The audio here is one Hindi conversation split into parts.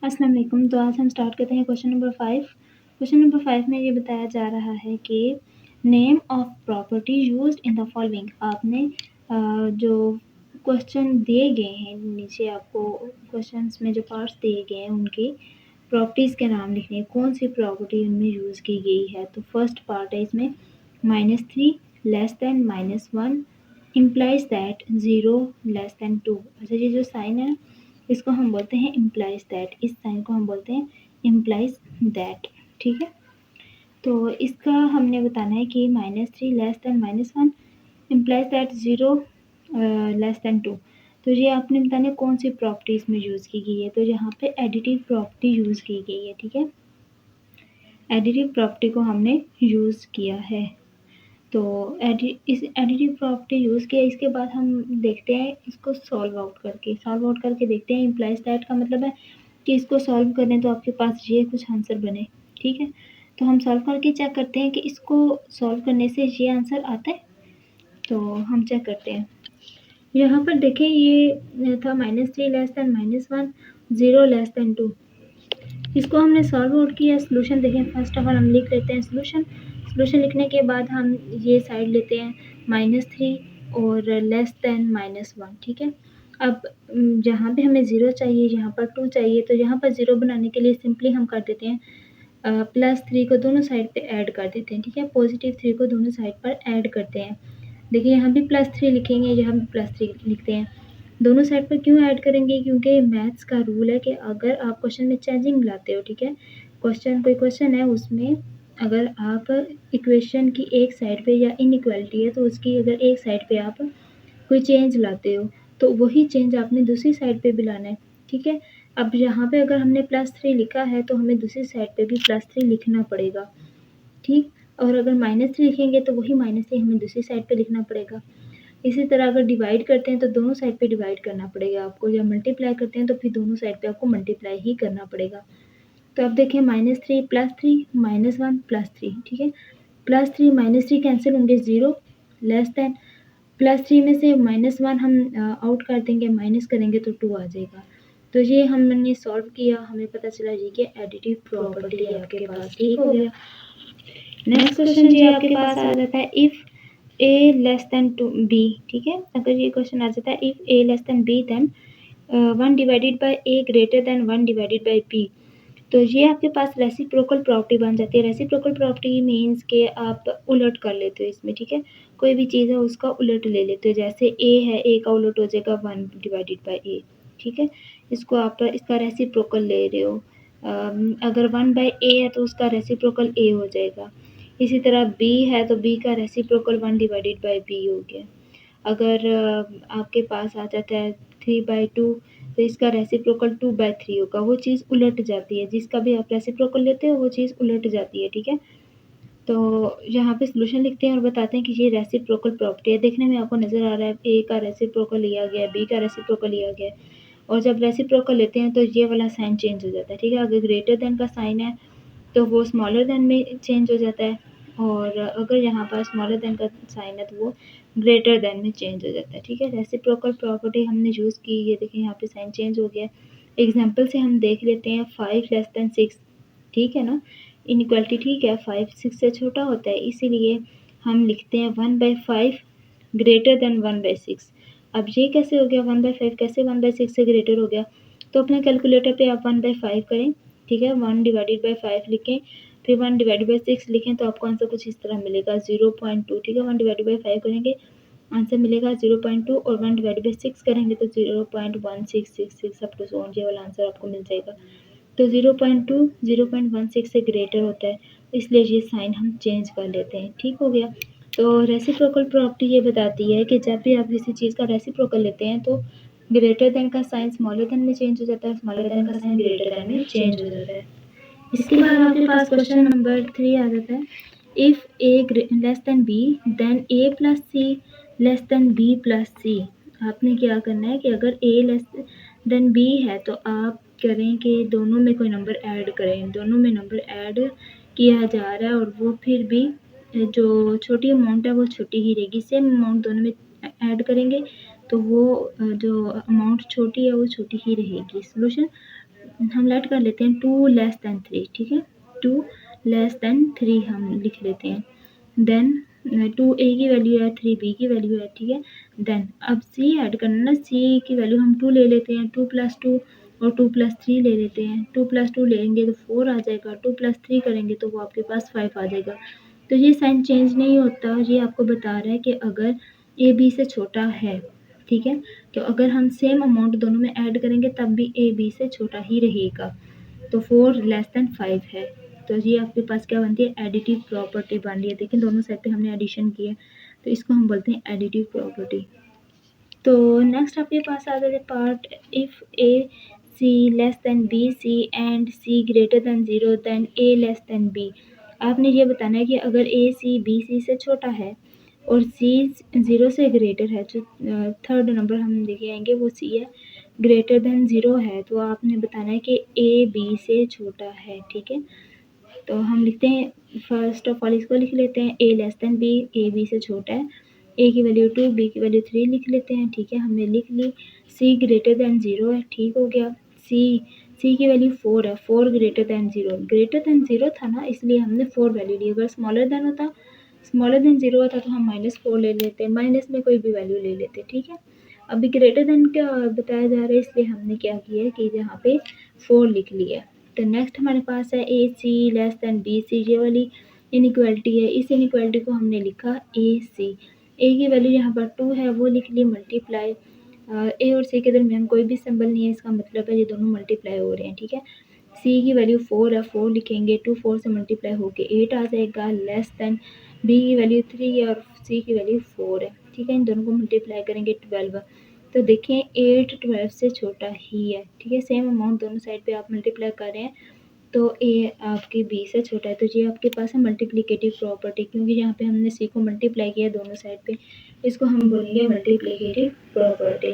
अस्सलाम वालेकुम। तो आज हम स्टार्ट करते हैं क्वेश्चन नंबर 5। क्वेश्चन नंबर 5 में ये बताया जा रहा है कि name of property used in the following. आपने जो क्वेश्चन दिए गए हैं नीचे आपको क्वेश्चंस में जो पार्ट्स दिए गए हैं उनकी प्रॉपर्टीज़ के नाम लिखने हैं, कौन सी प्रॉपर्टी उनमें यूज़ की गई है। तो फर्स्ट पार्ट है इसमें -3 less than -1 implies that 0 less than 2। अच्छा, ये जो साइन है इसको हम बोलते हैं इम्प्लाइज दैट, इस साइन को हम बोलते हैं इम्प्लाइज दैट। ठीक है, तो इसका हमने बताना है कि -3 less than -1 implies that 0 less than 2। तो ये आपने बताना है कौन सी प्रॉपर्टी इसमें यूज़ की गई है। तो यहाँ पे एडिटिव प्रॉपर्टी यूज़ की गई है। ठीक है, एडिटिव प्रॉपर्टी को हमने यूज़ किया है। तो इस एडिटिव प्रॉपर्टी यूज़ किया, इसके बाद हम देखते हैं इसको सॉल्व आउट करके देखते हैं। इम्प्लाइज दैट का मतलब है कि इसको सॉल्व करें तो आपके पास ये कुछ आंसर बने। ठीक है, तो हम सॉल्व करके चेक करते हैं कि इसको सॉल्व करने से ये आंसर आता है। तो हम चेक करते हैं। यहाँ पर देखें ये था -3 लेस दैन -1 0 लेस दैन 2। इसको हमने सॉल्व आउट किया। सोल्यूशन देखें, फर्स्ट ऑफ ऑल हम लिख लेते हैं सोल्यूशन लिखने के बाद हम ये साइड लेते हैं -3 और लेस दैन -1। ठीक है, अब जहाँ पे हमें 0 चाहिए, यहाँ पर 2 चाहिए, तो यहाँ पर 0 बनाने के लिए सिंपली हम कर देते हैं +3 को दोनों साइड पे ऐड कर देते हैं। ठीक है, +3 को दोनों साइड पर ऐड करते हैं। देखिए यहाँ भी +3 लिखेंगे, यहाँ भी +3 लिखते हैं। दोनों साइड पर क्यों ऐड करेंगे, क्योंकि मैथ्स का रूल है कि अगर आप क्वेश्चन में चेंजिंग लाते हो, ठीक है, कोई क्वेश्चन है उसमें अगर आप इक्वेशन की एक साइड पे या इनइक्वालिटी है तो उसकी अगर एक साइड पे आप कोई चेंज लाते हो तो वही चेंज आपने दूसरी साइड पे भी लाना है। ठीक है, अब यहाँ पे अगर हमने +3 लिखा है तो हमें दूसरी साइड पे भी +3 लिखना पड़ेगा। ठीक, और अगर -3 लिखेंगे तो वही -3 हमें दूसरी साइड पे लिखना पड़ेगा। इसी तरह अगर डिवाइड करते हैं तो दोनों साइड पे डिवाइड करना पड़ेगा आपको, या मल्टीप्लाई करते हैं तो फिर दोनों साइड पे आपको मल्टीप्लाई ही करना पड़ेगा। तो अब देखिए -3 +3 -1 +3। ठीक है, +3 -3 कैंसिल होंगे, 0 लेस दैन +3 में से -1 हम आउट कर देंगे, माइनस करेंगे तो 2 आ जाएगा। तो ये हमने सॉल्व किया, हमें पता चला ये कि एडिटिव प्रॉपर्टी है आपके पास। ठीक हो गया। नेक्स्ट क्वेश्चन ये आपके पास आ जाता है if a less than b। ठीक है, अगर ये क्वेश्चन आ जाता है if a less than b then 1 divided by a greater than 1 divided by b। तो ये आपके पास रेसिप्रोकल प्रॉपर्टी बन जाती है। रेसिप्रोकल प्रॉपर्टी मीन्स के आप उलट कर लेते हो इसमें। ठीक है, कोई भी चीज़ है उसका उलट ले लेते हो। जैसे a है, a का उलट हो जाएगा 1 डिवाइडेड बाय a। ठीक है, इसको आप इसका रेसिप्रोकल ले रहे हो। अगर 1 बाय a है तो उसका रेसिप्रोकल a हो जाएगा। इसी तरह b है तो b का रेसिप्रोकल 1 डिवाइडेड बाय b हो गया। अगर आपके पास आ जाता है 3/2 तो इसका रेसिप्रोकल 2/3 होगा। वो चीज़ उलट जाती है, जिसका भी आप रेसिप्रोकल लेते हो वो चीज़ उलट जाती है। ठीक है, तो यहाँ पे सोल्यूशन लिखते हैं और बताते हैं कि ये रेसिप्रोकल प्रॉपर्टी है। देखने में आपको नज़र आ रहा है a का रेसिप्रोकल लिया गया है, b का रेसिप्रोकल लिया गया है, और जब रेसिप्रोकल लेते हैं तो ये वाला साइन चेंज हो जाता है। ठीक है, अगर ग्रेटर देन का साइन है तो वो स्मॉलर देन में चेंज हो जाता है, और अगर यहाँ पर स्मॉलर देन का साइन है तो वो ग्रेटर देन में चेंज हो जाता है। ठीक है, रेसिप्रोकल प्रॉपर्टी हमने यूज़ की। ये देखिए यहाँ पे साइन चेंज हो गया। एग्जांपल से हम देख लेते हैं 5 लेस दैन 6। ठीक है ना, इनइक्वालिटी ठीक है, 5 6 से छोटा होता है, इसीलिए हम लिखते हैं 1/5 ग्रेटर देन 1/6। अब ये कैसे हो गया 1/5, कैसे 1/6 से ग्रेटर हो गया। तो अपने कैलकुलेटर पे आप 1/5 करें। ठीक है, 1 डिवाइडेड बाई 5 लिखें, फिर 1 डिवाइडेड बाई 6 लिखें तो आपको आंसर कुछ इस तरह मिलेगा 0.2। ठीक है, 1 डिवाइडेड बाई 5 करेंगे आंसर मिलेगा 0.2, और 1 डिवाइडेड बाई 6 करेंगे तो 0.1666 अप टू सो ऑन, ये वाला आंसर आपको मिल जाएगा। तो 0.2 0.16 से ग्रेटर होता है, इसलिए ये साइन हम चेंज कर लेते हैं। ठीक हो गया। तो रेसिप्रोकल प्रॉपर्टी ये बताती है कि जब भी आप किसी चीज़ का रेसिप्रोकल लेते हैं तो ग्रेटर देन का साइन स्मॉलर देन में चेंज हो जाता है, स्मॉलर देन का साइन ग्रेटर देन में चेंज हो जाता है। इसके बाद आपके पास क्वेश्चन नंबर 3 आ जाता है if a less than b than a plus C less than b plus C. आपने क्या करना है कि अगर a लेस देन b है तो आप करें कि दोनों में कोई नंबर ऐड करें। दोनों में नंबर ऐड किया जा रहा है और वो फिर भी जो छोटी अमाउंट है वो छोटी ही रहेगी। सेम अमाउंट दोनों में ऐड करेंगे तो वो जो अमाउंट छोटी है वो छोटी ही रहेगी। सोल्यूशन हम लेट कर लेते हैं 2 लेस दैन 3, ठीक है, 2 लेस दैन 3 हम लिख लेते हैं। देन 2 ए की वैल्यू है, 3 बी की वैल्यू है, ठीक है। देन अब सी ऐड करना ना, सी की वैल्यू हम 2 ले लेते हैं, 2 + 2 और 2 + 3 ले लेते हैं। 2 + 2 लेंगे तो 4 आ जाएगा, 2 + 3 करेंगे तो वो आपके पास 5 आ जाएगा। तो ये साइन चेंज नहीं होता, ये आपको बता रहा है कि अगर ए बी से छोटा है, ठीक है, तो अगर हम सेम अमाउंट दोनों में ऐड करेंगे तब भी ए बी से छोटा ही रहेगा। तो 4 लेस दैन 5 है, तो ये आपके पास क्या बनती है, एडिटिव प्रॉपर्टी बन रही है। देखिए दोनों साइड पे हमने एडिशन की है, तो इसको हम बोलते हैं एडिटिव प्रॉपर्टी। तो नेक्स्ट आपके पास आ जाता है part, if A C less than B C and C greater than 0 then A less than B. आपने ये बताना है कि अगर ए सी बी सी से छोटा है और सी 0 से ग्रेटर है, जो थर्ड नंबर हम देखे आएंगे वो सी है, ग्रेटर दैन 0 है, तो आपने बताना है कि ए बी से छोटा है, ठीक है। तो हम लिखते हैं फर्स्ट ऑफ ऑल इसको लिख लेते हैं, A less than B, A B से छोटा है, ए की वैल्यू 2, बी की वैल्यू 3 लिख लेते हैं, ठीक है, हमने लिख ली। सी ग्रेटर दैन 0 है, ठीक हो गया। सी की वैल्यू 4 है, 4 ग्रेटर दैन 0, ग्रेटर दैन 0 था ना, इसलिए हमने 4 वैल्यू ली। अगर स्मॉलर दैन होता, स्मॉलर दैन 0 होता तो हम -4 ले लेते, माइनस में कोई भी वैल्यू ले लेते, ठीक है। अभी ग्रेटर दैन का बताया जा रहा है, इसलिए हमने क्या किया है कि यहाँ पे 4 लिख लिया है। तो नेक्स्ट हमारे पास है ए सी लेस दैन बी सी, ये वाली इनइक्वालिटी है, इस इनइक्वालिटी को हमने लिखा ए सी। ए की वैल्यू यहाँ पर 2 है, वो लिख ली मल्टीप्लाई, ए और सी के दरमियान कोई भी सिंबल नहीं है, इसका मतलब है ये दोनों मल्टीप्लाई हो रहे हैं, ठीक है। सी की वैल्यू 4 है, 4 लिखेंगे, 2 4 से मल्टीप्लाई होके 8 आ जाएगा, लेस दैन बी की वैल्यू 3 है और सी की वैल्यू 4 है, ठीक है। इन दोनों को मल्टीप्लाई करेंगे 12, तो देखें 8 12 से छोटा ही है, ठीक है। सेम अमाउंट दोनों साइड पे आप मल्टीप्लाई कर रहे हैं, तो ए आपकी बी से छोटा है, तो ये आपके पास है मल्टीप्लिकेटिव प्रॉपर्टी, क्योंकि यहाँ पे हमने सी को मल्टीप्लाई किया दोनों साइड पे, इसको हम बोलेंगे मल्टीप्लिकेटिव प्रॉपर्टी।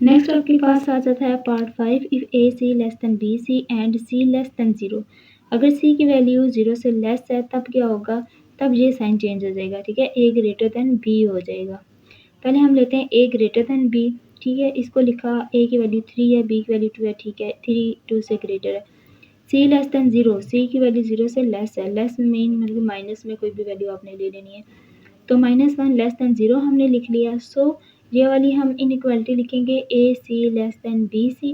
नेक्स्ट आपके पास आ जाता है part 5, if A C less than B C and C less than 0। अगर सी की वैल्यू 0 से लेस है तब क्या होगा, तब ये साइन चेंज हो जाएगा, ठीक है, ए ग्रेटर दैन बी हो जाएगा। पहले हम लेते हैं ए ग्रेटर दैन बी, ठीक है, इसको लिखा, ए की वैल्यू 3 है, बी की वैल्यू 2 है, ठीक है, 3 2 से ग्रेटर है। सी लेस दैन 0, सी की वैल्यू 0 से लेस है, लेस मीन मतलब माइनस में कोई भी वैल्यू आपने ले लेनी है, तो -1 लेस दैन 0 हमने लिख लिया। सो ये वाली हम इनइक्वालिटी लिखेंगे, ए सी लेस दैन बी सी,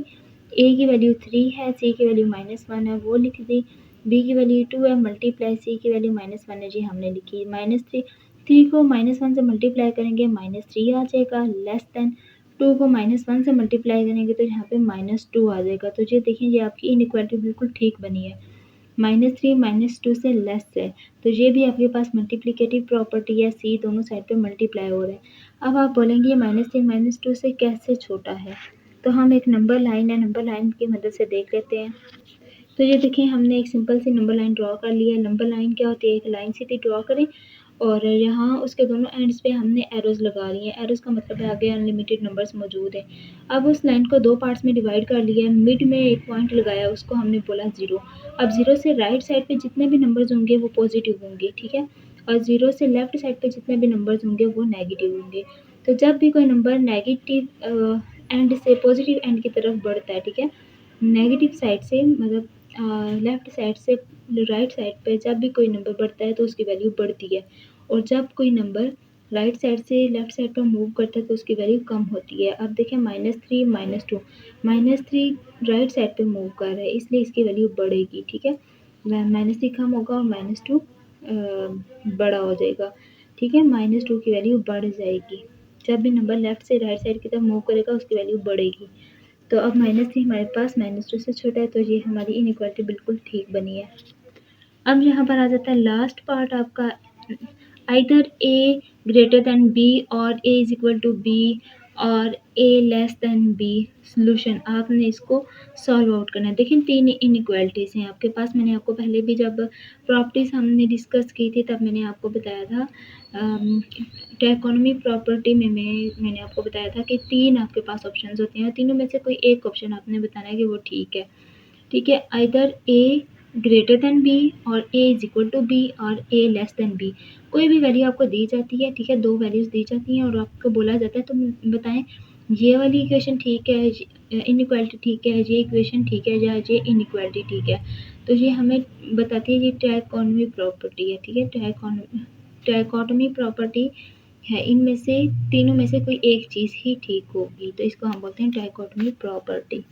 ए की वैल्यू 3 है, सी की वैल्यू -1 है, वो लिख दी, बी की वैल्यू 2 है, मल्टीप्लाई सी की वैल्यू -1 है, जी हमने लिखी, -3, 3 को -1 से मल्टीप्लाई करेंगे -3 आ जाएगा, लेस दैन 2 को -1 से मल्टीप्लाई करेंगे तो यहाँ पे -2 आ जाएगा। तो ये देखिए, ये आपकी इनइक्वालिटी बिल्कुल ठीक बनी है, -3 -2 से लेस है, तो ये भी आपके पास मल्टीप्लिकेटिव प्रॉपर्टी है, सी दोनों साइड पे मल्टीप्लाई हो रहे हैं। अब आप बोलेंगे -3 -2 से कैसे छोटा है, तो हम एक नंबर लाइन है, नंबर लाइन की मदद से देख लेते हैं। तो ये देखिए, हमने एक simple C number line draw कर ली है। नंबर लाइन क्या होती है, एक लाइन सीधी ड्रॉ करें और यहाँ उसके दोनों एंड्स पे हमने एरोज़ लगा रही हैं। एरोज़ का मतलब है आगे अनलिमिटेड नंबर्स मौजूद हैं। अब उस लाइन को 2 पार्ट्स में डिवाइड कर लिया है, मिड में एक पॉइंट लगाया, उसको हमने बोला 0। अब 0 से राइट साइड पे जितने भी नंबर्स होंगे वो पॉजिटिव होंगे, ठीक है, और 0 से लेफ्ट साइड पे जितने भी नंबर्स होंगे वो नेगेटिव होंगे। तो जब भी कोई नंबर नेगेटिव एंड से पॉजिटिव एंड की तरफ बढ़ता है, ठीक है, नेगेटिव साइड से मतलब लेफ्ट साइड से राइट साइड पे जब भी कोई नंबर बढ़ता है तो उसकी वैल्यू बढ़ती है, और जब कोई नंबर राइट साइड से लेफ्ट साइड पर मूव करता है तो उसकी वैल्यू कम होती है। अब देखें -3 -2, -3 राइट साइड पे मूव कर रहा है, इसलिए इसकी वैल्यू बढ़ेगी, ठीक है, -3 कम होगा और -2 बड़ा हो जाएगा, ठीक है, -2 की वैल्यू बढ़ जाएगी। जब भी नंबर लेफ्ट से राइट साइड की तरफ मूव करेगा उसकी वैल्यू बढ़ेगी। तो अब -3 हमारे पास -2 से छोटा है, तो ये हमारी इनइक्वालिटी बिल्कुल ठीक बनी है। अब यहाँ पर आ जाता है लास्ट पार्ट आपका, either A greater than B और A is equal to B और A less than B. Solution आपने इसको सॉल्व आउट करना है। देखिए 3 इनइक्वालिटीज़ हैं आपके पास। मैंने आपको पहले भी जब प्रॉपर्टीज़ हमने डिस्कस की थी तब मैंने आपको बताया था, ट्राइकोनोमी प्रॉपर्टी में मैंने आपको बताया था कि 3 आपके पास ऑप्शंस होते हैं, तीनों में से कोई एक ऑप्शन आपने बताना है कि वो ठीक है, ठीक है, either A greater than B और A is equal to B और ए लेस दैन बी। कोई भी वैल्यू आपको दी जाती है, ठीक है, 2 वैल्यूज़ दी जाती हैं और आपको बोला जाता है तुम बताएं ये वाली इक्वेशन ठीक है इनइक्वालिटी ठीक है, ये इक्वेशन ठीक है या ये इनइक्वालिटी ठीक है। तो ये हमें बताती है ये ट्राइकोटोमी प्रॉपर्टी है, ठीक है। ट्राइकोटोमी प्रॉपर्टी है, इनमें से तीनों में से कोई एक चीज़ ही ठीक होगी, तो इसको हम बोलते हैं ट्राइकोटोमी प्रॉपर्टी।